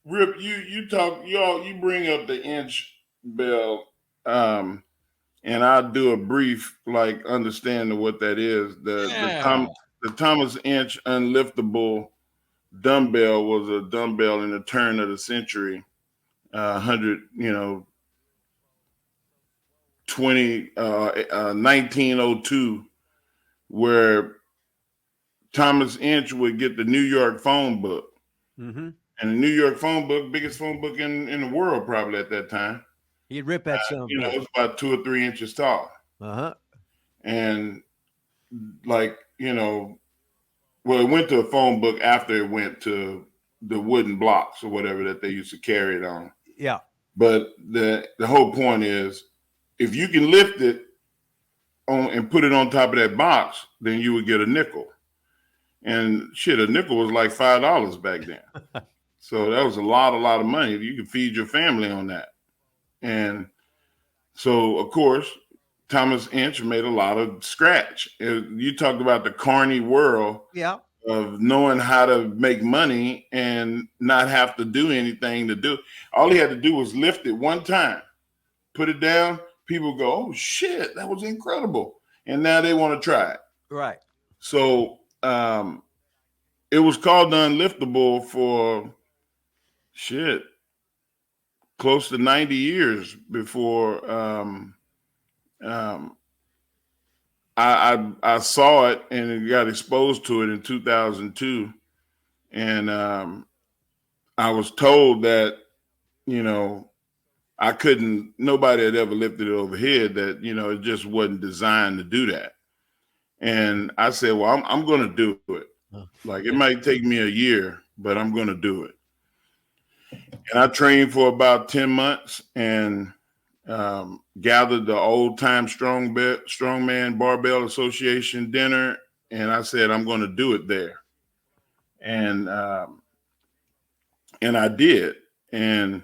Rip, you bring up the inch bell, and I'll do a brief like understanding what that is. Yeah. The Thomas Inch unliftable dumbbell was a dumbbell in the turn of the century, 100, 1902, where Thomas Inch would get the New York phone book. Mm-hmm. And the New York phone book, biggest phone book in the world probably at that time. He'd rip that son. It was about 2 or 3 inches tall. Uh-huh. And like, well, it went to a phone book after it went to the wooden blocks or whatever that they used to carry it on. Yeah. But the whole point is, if you can lift it on and put it on top of that box, then you would get a nickel. And shit, a nickel was like $5 back then. So that was a lot of money. You could feed your family on that. And so, of course, Thomas Inch made a lot of scratch. You talked about the carny world of knowing how to make money and not have to do anything to do. All he had to do was lift it one time, put it down. People go, oh, shit, that was incredible. And now they want to try it. Right. So it was called the unliftable for close to 90 years before I saw it and got exposed to it in 2002. And I was told that, nobody had ever lifted it overhead, that, it just wasn't designed to do that. And I said, well, I'm going to do it. Like, it might take me a year, but I'm going to do it. And I trained for about 10 months and gathered the old time Strongman Barbell Association dinner. And I said, I'm going to do it there. And I did. And,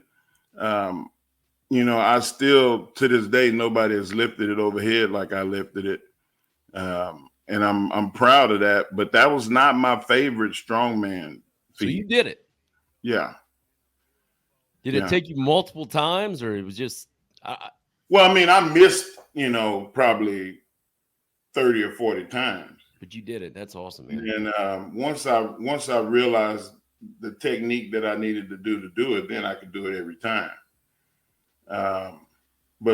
I still, to this day, nobody has lifted it overhead like I lifted it. And I'm proud of that, but that was not my favorite strongman feat. So you did it. Yeah. Did it take you multiple times, or it was just? Well, I mean, I missed, probably 30 or 40 times. But you did it. That's awesome, man. And once I realized the technique that I needed to do it, then I could do it every time. But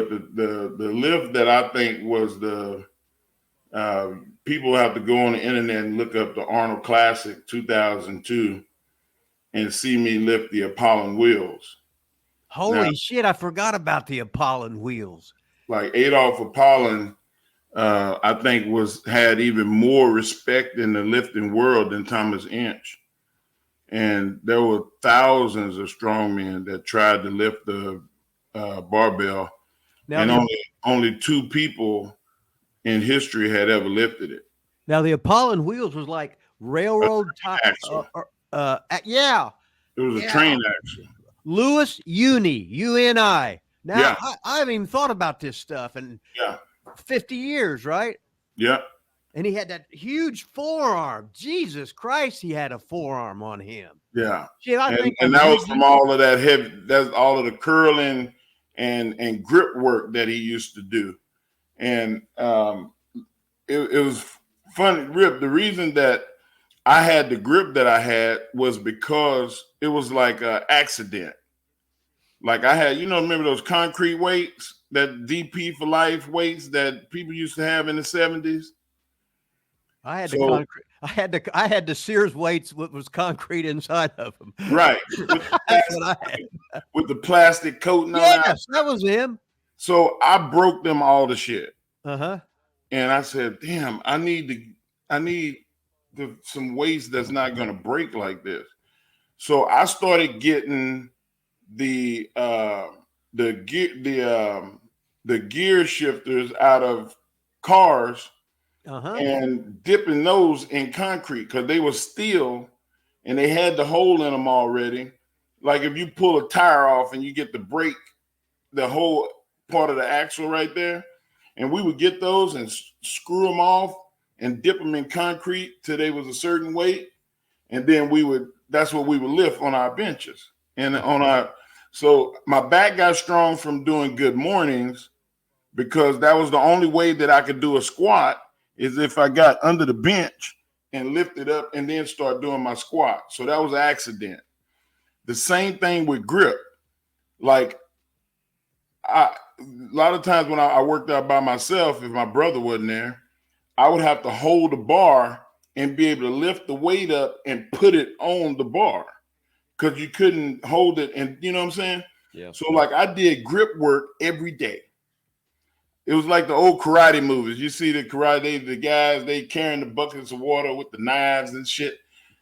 the lift that I think was the people have to go on the internet and look up the Arnold Classic 2002 and see me lift the Apollon wheels. Holy shit, I forgot about the Apollon wheels. Like Adolf Apollon, I think had even more respect in the lifting world than Thomas Inch. And there were thousands of strongmen that tried to lift the barbell. Now, and only 2 people in history had ever lifted it. Now the Apollon wheels was like railroad axle. Yeah. It was a train axle. Lewis UNI. Now I haven't even thought about this stuff in 50 years, right? Yeah. And he had that huge forearm. Jesus Christ, he had a forearm on him. Yeah. Shit, and that was from all of that heavy, that's all of the curling and grip work that he used to do. And it was funny, Rip. The reason that I had the grip that I had was because it was like an accident. Like I had, remember those concrete weights, that DP for life weights that people used to have in the 70s? I had I had the Sears weights that was concrete inside of them. Right. That's what I had. With the plastic coating on it. Yes, that was him. So I broke them all to shit. Uh-huh. And I said, damn, I need some weights that's not going to break like this. So I started getting the gear shifters out of cars and dipping those in concrete because they were steel and they had the hole in them already. Like if you pull a tire off and you get the brake, the whole part of the axle right there, and we would get those and screw them off and dip them in concrete till they was a certain weight, and then that's what we would lift on our benches. And so my back got strong from doing good mornings, because that was the only way that I could do a squat is if I got under the bench and lifted up and then start doing my squat. So that was an accident. The same thing with grip. Like a lot of times when I worked out by myself, if my brother wasn't there, I would have to hold the bar and be able to lift the weight up and put it on the bar, because you couldn't hold it. And you know what I'm saying? Yeah. So like I did grip work every day. It was like the old karate movies. You see the karate, the guys, they carrying the buckets of water with the knives and shit.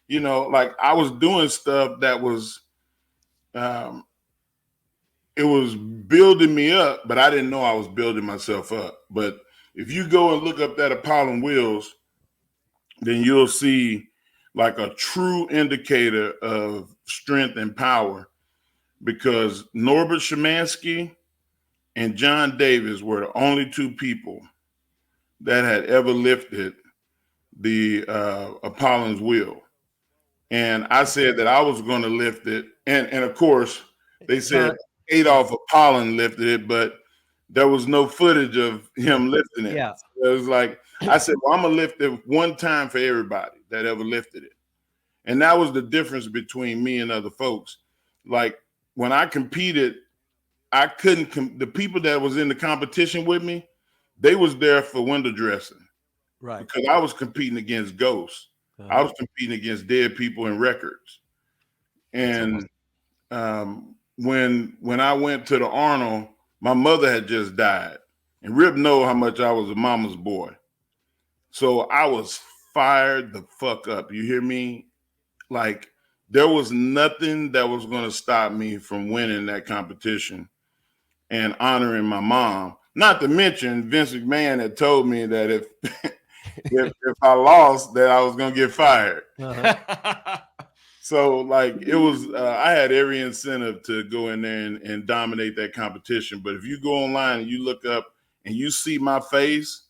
You know, like I was doing stuff that was, it was building me up, but I didn't know I was building myself up. But if you go and look up that Apollon wheels, then you'll see like a true indicator of strength and power, because Norbert Szymanski and John Davis were the only two people that had ever lifted the Apollon's wheel. And I said that I was going to lift it. And of course, they said Adolf Apollon lifted it, but there was no footage of him lifting it. Yeah. So it was like, I said, well, I'm going to lift it one time for everybody that ever lifted it. And that was the difference between me and other folks. Like when I competed, I couldn't, the people that was in the competition with me, they was there for window dressing. Right. Because I was competing against ghosts. I was competing against dead people in records. And when I went to the Arnold, my mother had just died. And Rip know how much I was a mama's boy. So I was fired the fuck up. You hear me? Like there was nothing that was going to stop me from winning that competition and honoring my mom. Not to mention Vince McMahon had told me that if I lost, that I was going to get fired. So like it was, I had every incentive to go in there and dominate that competition. But if you go online and you look up and you see my face,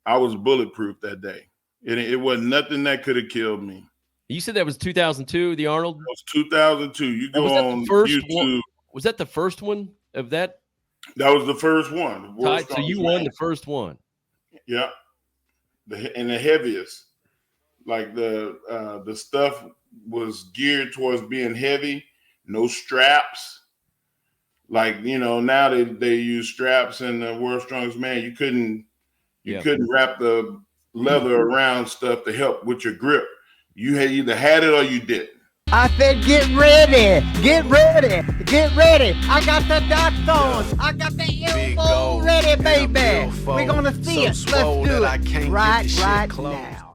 I was bulletproof that day. It wasn't nothing that could have killed me. You said that was 2002, the Arnold? It was 2002. You go on YouTube. One? Was that the first one of that? That was the first one. So you won the first one. Yeah. And the heaviest. Like the stuff was geared towards being heavy, no straps. Like, you know, now they use straps in the World's Strongest Man. You couldn't wrap the leather around stuff to help with your grip. You had either had it or you didn't. I said, get ready, get ready, get ready. I got the dots on. I got the elbow ready, baby. We're gonna see it. Let's do it right now.